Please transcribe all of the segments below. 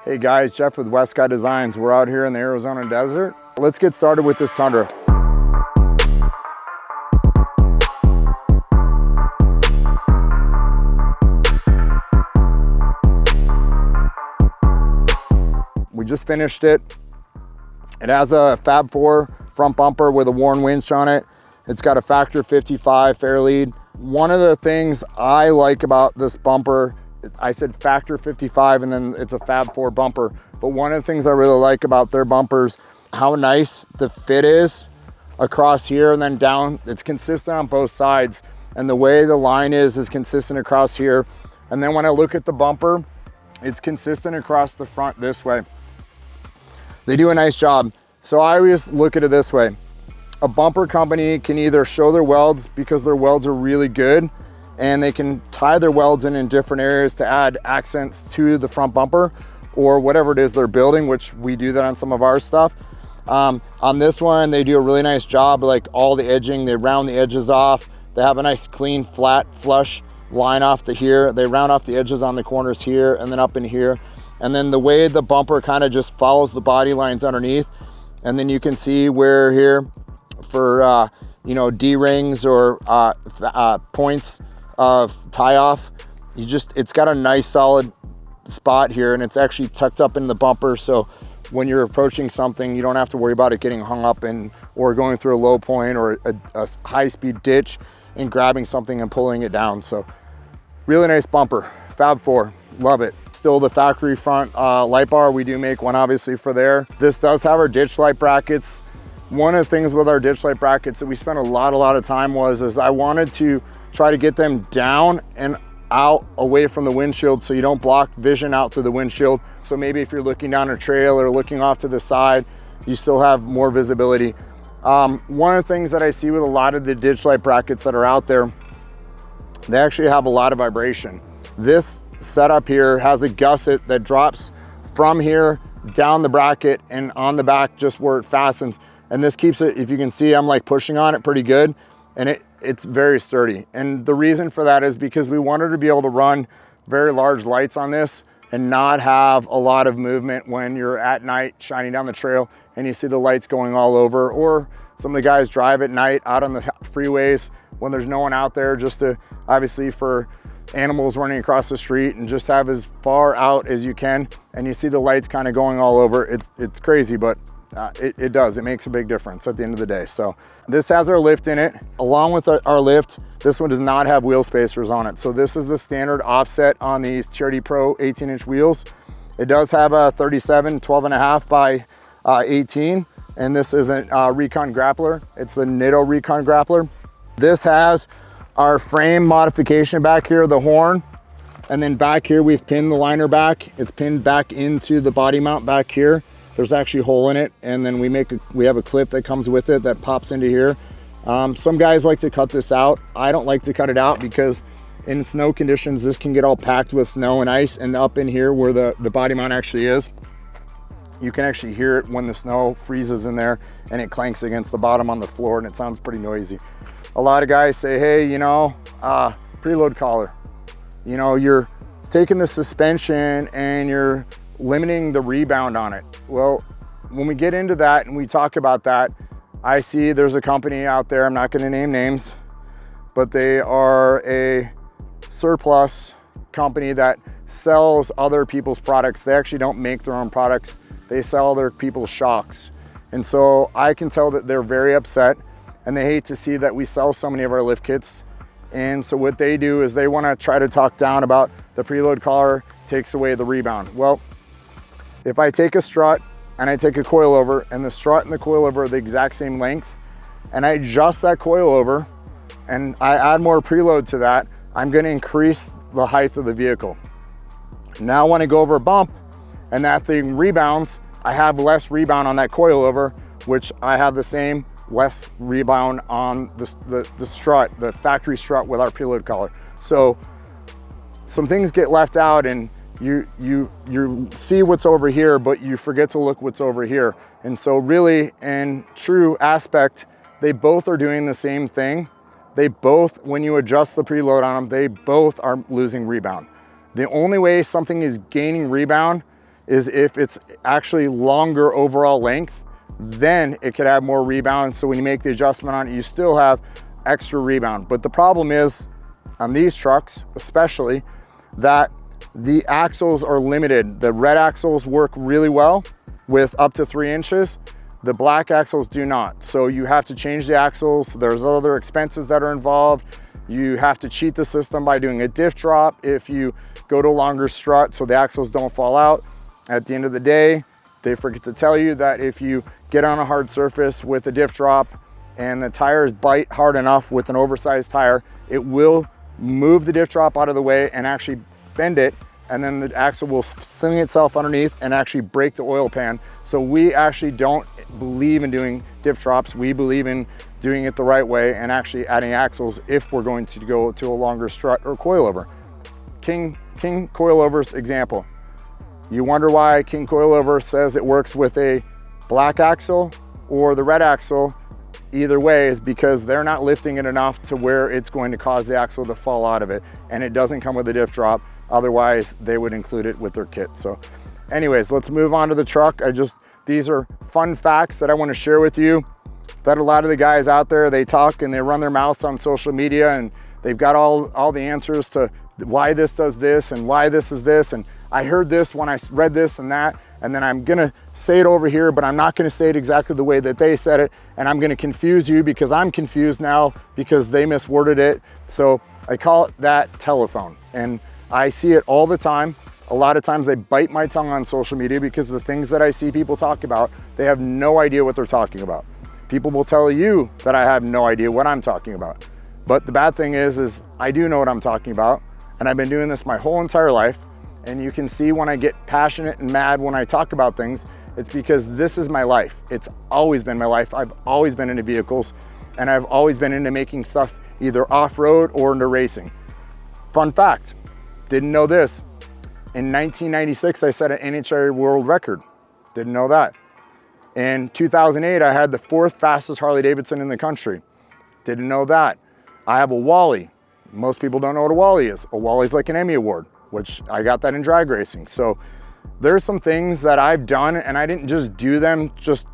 Hey guys, Jeff with Westcott Designs. We're out here in the Arizona desert. Let's get started with this Tundra. We just finished it. It has a Fab 4 front bumper with a worn winch on it. It's got a factor 55 fair lead. One of the things I like about this bumper, I said factor 55 and then it's a Fab 4 bumper, but one of the things I really like about their bumpers, how nice the fit is across here and then down. It's consistent on both sides, and the way the line is consistent across here. And then when I look at the bumper, it's consistent across the front this way. They do a nice job. So I always look at it this way. A bumper company can either show their welds because their welds are really good, and they can tie their welds in different areas to add accents to the front bumper or whatever it is they're building, which we do that on some of our stuff. On this one, they do a really nice job, like all the edging, they round the edges off. They have a nice clean, flat, flush line off the here. They round off the edges on the corners here and then up in here. And then the way the bumper kind of just follows the body lines underneath. And then you can see where here for, D-rings or points of tie off, it's got a nice solid spot here, and it's actually tucked up in the bumper. So when you're approaching something, you don't have to worry about it getting hung up or going through a low point or a high-speed ditch and grabbing something and pulling it down. So really nice bumper, Fab 4, love it. Still the factory front light bar. We do make one obviously for there. This does have our ditch light brackets. One of the things with our ditch light brackets that we spent a lot of time is I wanted to try to get them down and out away from the windshield so you don't block vision out through the windshield. So maybe if you're looking down a trail or looking off to the side, you still have more visibility. One of the things that I see with a lot of the ditch light brackets that are out there, they actually have a lot of vibration. This setup here has a gusset that drops from here down the bracket and on the back just where it fastens. And this keeps it, if you can see, I'm like pushing on it pretty good, and it's very sturdy. And the reason for that is because we wanted to be able to run very large lights on this and not have a lot of movement when you're at night shining down the trail and you see the lights going all over, or some of the guys drive at night out on the freeways when there's no one out there, just to obviously for animals running across the street, and just have as far out as you can, and you see the lights kind of going all over. It's crazy, but it does. It makes a big difference at the end of the day. So this has our lift in it. Along with our lift, this one does not have wheel spacers on it. So this is the standard offset on these TRD Pro 18-inch wheels. It does have a 37, 12.5 by 18. And this is a Recon Grappler. It's the Nitto Recon Grappler. This has our frame modification back here, the horn. And then back here, we've pinned the liner back. It's pinned back into the body mount back here. There's actually a hole in it, and then we have a clip that comes with it that pops into here. Some guys like to cut this out. I don't like to cut it out because in snow conditions, this can get all packed with snow and ice, and up in here where the body mount actually is, you can actually hear it when the snow freezes in there and it clanks against the bottom on the floor, and it sounds pretty noisy. A lot of guys say, hey, preload collar. You're taking the suspension and you're limiting the rebound on it. Well, when we get into that and we talk about that, I see there's a company out there, I'm not going to name names, but they are a surplus company that sells other people's products. They actually don't make their own products. They sell other people's shocks. And so I can tell that they're very upset, and they hate to see that we sell so many of our lift kits. And so what they do is they want to try to talk down about the preload collar takes away the rebound. Well, if I take a strut and I take a coilover, and the strut and the coilover are the exact same length, and I adjust that coilover and I add more preload to that, I'm going to increase the height of the vehicle. Now when I go over a bump and that thing rebounds, I have less rebound on that coilover, which I have the same less rebound on the strut, the factory strut with our preload collar. So some things get left out, and you see what's over here, but you forget to look what's over here. And so really, in true aspect, they both are doing the same thing. They both, when you adjust the preload on them, they both are losing rebound. The only way something is gaining rebound is if it's actually longer overall length, then it could have more rebound. So when you make the adjustment on it, you still have extra rebound. But the problem is on these trucks, especially, that the axles are limited. The red axles work really well with up to 3 inches. The black axles do not. So you have to change the axles. There's other expenses that are involved. You have to cheat the system by doing a diff drop if you go to a longer strut so the axles don't fall out. At the end of the day, they forget to tell you that if you get on a hard surface with a diff drop and the tires bite hard enough with an oversized tire, it will move the diff drop out of the way and actually bend it, and then the axle will sling itself underneath and actually break the oil pan. So we actually don't believe in doing diff drops. We believe in doing it the right way and actually adding axles if we're going to go to a longer strut or coilover. King coilovers example. You wonder why King coilover says it works with a black axle or the red axle. Either way is because they're not lifting it enough to where it's going to cause the axle to fall out of it, and it doesn't come with a diff drop. Otherwise, they would include it with their kit. So anyways, let's move on to the truck. These are fun facts that I want to share with you, that a lot of the guys out there, they talk and they run their mouths on social media, and they've got all the answers to why this does this and why this is this. And I heard this when I read this and that, and then I'm gonna say it over here, but I'm not gonna say it exactly the way that they said it, and I'm gonna confuse you because I'm confused now because they misworded it. So I call it that telephone, and I see it all the time. A lot of times I bite my tongue on social media because the things that I see people talk about, they have no idea what they're talking about. People will tell you that I have no idea what I'm talking about. But the bad thing is I do know what I'm talking about, and I've been doing this my whole entire life. And you can see when I get passionate and mad when I talk about things, it's because this is my life. It's always been my life. I've always been into vehicles, and I've always been into making stuff either off-road or into racing. Fun fact, didn't know this. In 1996, I set an NHRA world record. Didn't know that. In 2008, I had the 4th fastest Harley Davidson in the country. Didn't know that. I have a Wally. Most people don't know what a Wally is. A Wally is like an Emmy Award, which I got that in drag racing. So there's some things that I've done, and I didn't just do them just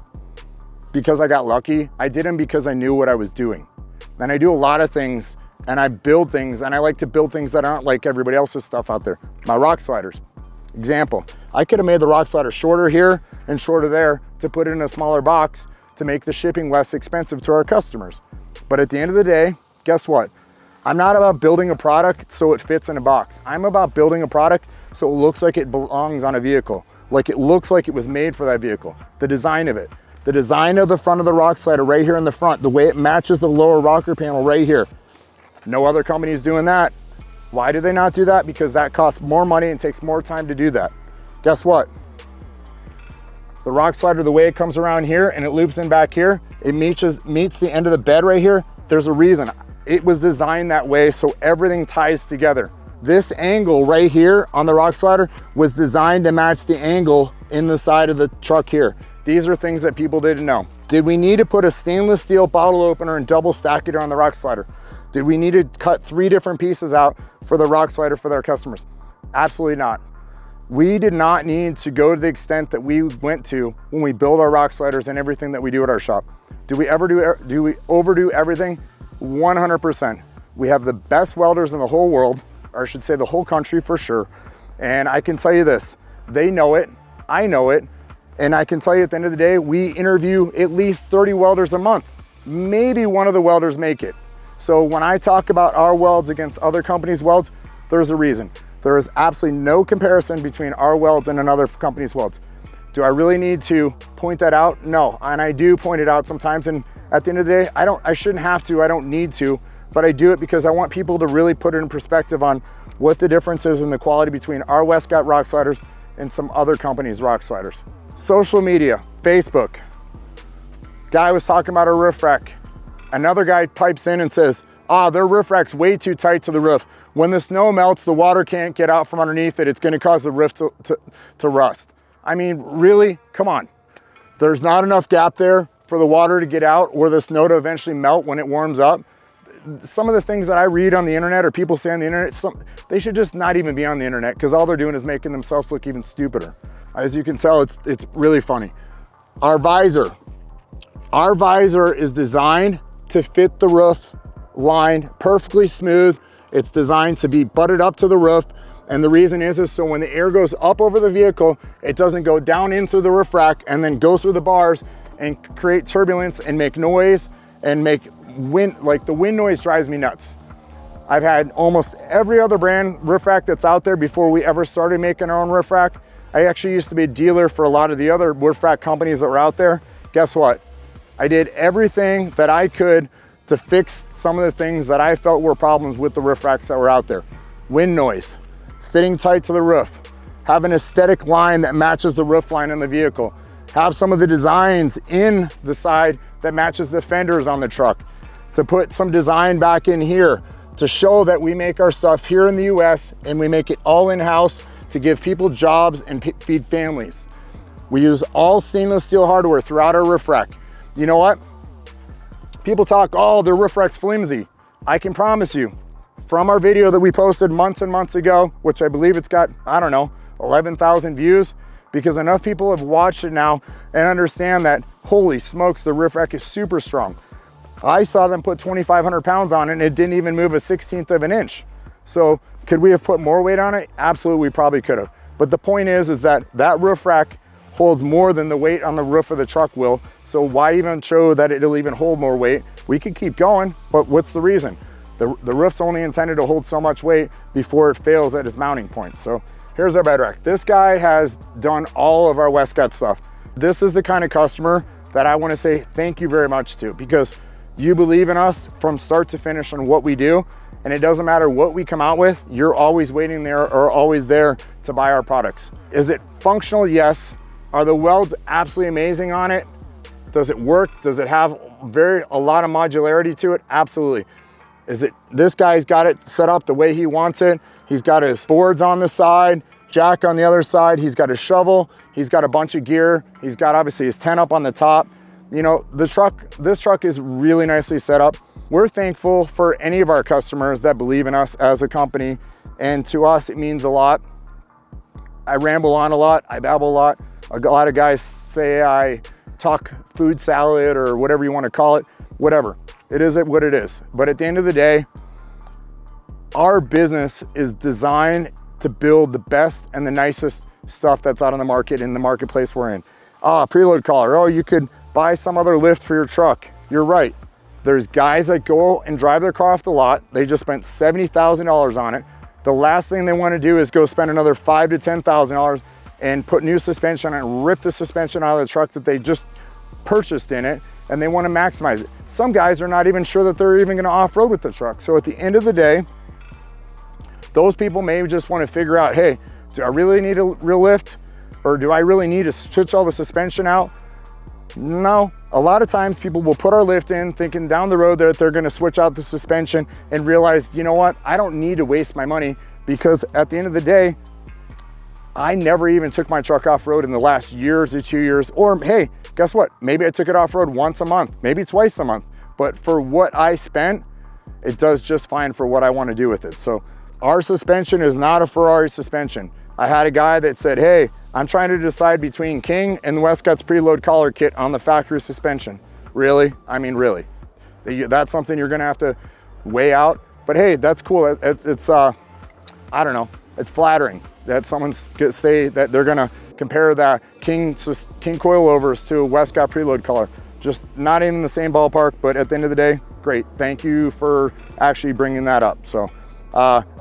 because I got lucky. I did them because I knew what I was doing. And I do a lot of things, and I build things, and I like to build things that aren't like everybody else's stuff out there. My rock sliders, example. I could have made the rock slider shorter here and shorter there to put it in a smaller box to make the shipping less expensive to our customers. But at the end of the day, guess what? I'm not about building a product so it fits in a box. I'm about building a product so it looks like it belongs on a vehicle, like it looks like it was made for that vehicle. The design of it, the design of the front of the rock slider right here in the front, the way it matches the lower rocker panel right here. No other company is doing that. Why do they not do that? Because that costs more money and takes more time to do that. Guess what? The rock slider, the way it comes around here and it loops in back here, it meets the end of the bed right here. There's a reason. It was designed that way so everything ties together. This angle right here on the rock slider was designed to match the angle in the side of the truck here. These are things that people didn't know. Did we need to put a stainless steel bottle opener and double stack it on the rock slider? Did we need to cut 3 different pieces out for the rock slider for their customers? Absolutely not. We did not need to go to the extent that we went to when we build our rock sliders and everything that we do at our shop. Do we overdo everything? 100%. We have the best welders in the whole world, or I should say the whole country for sure. And I can tell you this, they know it, I know it, and I can tell you at the end of the day, we interview at least 30 welders a month. Maybe one of the welders make it. So when I talk about our welds against other companies' welds, there's a reason. There is absolutely no comparison between our welds and another company's welds. Do I really need to point that out? No, and I do point it out sometimes, and at the end of the day, I shouldn't have to, I don't need to, but I do it because I want people to really put it in perspective on what the difference is in the quality between our Westcott rock sliders and some other companies' rock sliders. Social media, Facebook. Guy was talking about a roof rack. Another guy pipes in and says, their roof rack's way too tight to the roof. When the snow melts, the water can't get out from underneath it. It's gonna cause the roof to rust. I mean, really, come on. There's not enough gap there for the water to get out or the snow to eventually melt when it warms up. Some of the things that I read on the internet or people say on the internet, they should just not even be on the internet because all they're doing is making themselves look even stupider. As you can tell, it's really funny. Our visor is designed to fit the roof line perfectly smooth. It's designed to be butted up to the roof. And the reason is so when the air goes up over the vehicle, it doesn't go down in through the roof rack and then go through the bars and create turbulence and make noise and make wind. Like, the wind noise drives me nuts. I've had almost every other brand roof rack that's out there before we ever started making our own roof rack. I actually used to be a dealer for a lot of the other roof rack companies that were out there. Guess what? I did everything that I could to fix some of the things that I felt were problems with the roof racks that were out there. Wind noise, fitting tight to the roof, have an aesthetic line that matches the roof line in the vehicle, have some of the designs in the side that matches the fenders on the truck, to put some design back in here to show that we make our stuff here in the US and we make it all in-house to give people jobs and feed families. We use all stainless steel hardware throughout our roof rack. You know what? People talk, oh, the roof rack's flimsy. I can promise you, from our video that we posted months and months ago, which I believe it's got, I don't know, 11,000 views, because enough people have watched it now and understand that, holy smokes, the roof rack is super strong. I saw them put 2,500 pounds on it and it didn't even move a 1/16 of an inch. So could we have put more weight on it? Absolutely, we probably could have. But the point is that that roof rack holds more than the weight on the roof of the truck will. So why even show that it'll even hold more weight? We could keep going, but what's the reason? The roof's only intended to hold so much weight before it fails at its mounting point. So here's our bed rack. This guy has done all of our Westcott stuff. This is the kind of customer that I want to say thank you very much to, because you believe in us from start to finish on what we do. And it doesn't matter what we come out with, you're always waiting there or always there to buy our products. Is it functional? Yes. Are the welds absolutely amazing on it? Does it work? Does it have a lot of modularity to it? Absolutely. This guy's got it set up the way he wants it. He's got his boards on the side, jack on the other side. He's got a shovel. He's got a bunch of gear. He's got obviously his tent up on the top. You know, this truck is really nicely set up. We're thankful for any of our customers that believe in us as a company. And to us, it means a lot. I ramble on a lot. I babble a lot. A lot of guys say I talk food salad or whatever you want to call it. Whatever. It is what it is. But at the end of the day, our business is designed to build the best and the nicest stuff that's out on the market in the marketplace we're in. Preload collar. Oh, you could buy some other lift for your truck. You're right. There's guys that go and drive their car off the lot. They just spent $70,000 on it. The last thing they want to do is go spend another $5,000 to $10,000 and put new suspension on it and rip the suspension out of the truck that they just purchased in it, and they want to maximize it. Some guys are not even sure that they're even going to off-road with the truck. So at the end of the day, those people may just want to figure out, hey, do I really need a real lift? Or do I really need to switch all the suspension out? No, a lot of times people will put our lift in thinking down the road that they're going to switch out the suspension and realize, you know what, I don't need to waste my money, because at the end of the day, I never even took my truck off-road in the last year to 2 years. Or hey, guess what? Maybe I took it off-road once a month, maybe twice a month. But for what I spent, it does just fine for what I want to do with it. So our suspension is not a Ferrari suspension. I had a guy that said, hey, I'm trying to decide between King and Westcott's preload collar kit on the factory suspension. Really? I mean, really? That's something you're gonna have to weigh out. But hey, that's cool. It's I don't know, it's flattering that someone's gonna say that they're gonna compare that King coilovers to a Westcott preload collar. Just not in the same ballpark, but at the end of the day, great. Thank you for actually bringing that up. So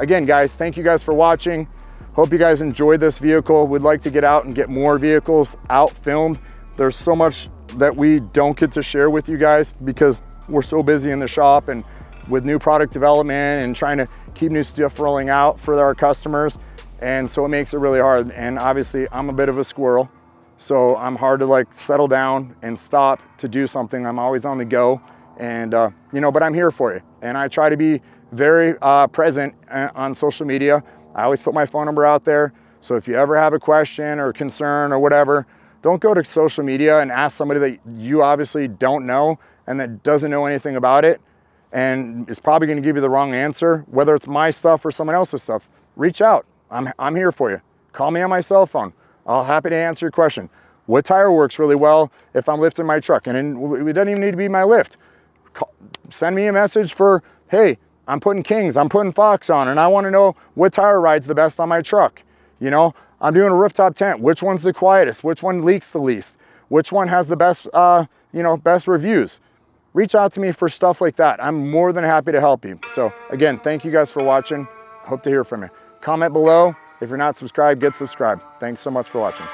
again, guys, thank you guys for watching. Hope you guys enjoyed this vehicle. We'd like to get out and get more vehicles out filmed. There's so much that we don't get to share with you guys because we're so busy in the shop and with new product development and trying to keep new stuff rolling out for our customers. And so it makes it really hard. And obviously I'm a bit of a squirrel, so I'm hard to like settle down and stop to do something. I'm always on the go, and you know, but I'm here for you. And I try to be very present on social media. I always put my phone number out there. So if you ever have a question or concern or whatever, don't go to social media and ask somebody that you obviously don't know and that doesn't know anything about it and is probably going to give you the wrong answer, whether it's my stuff or someone else's stuff. Reach out. I'm here for you. Call me on my cell phone. I'll happy to answer your question. What tire works really well if I'm lifting my truck? And it doesn't even need to be my lift. Send me a message for, hey, I'm putting Kings, I'm putting Fox on, and I want to know what tire rides the best on my truck. You know, I'm doing a rooftop tent. Which one's the quietest? Which one leaks the least? Which one has the best, you know, best reviews? Reach out to me for stuff like that. I'm more than happy to help you. So again, thank you guys for watching. Hope to hear from you. Comment below. If you're not subscribed, get subscribed. Thanks so much for watching.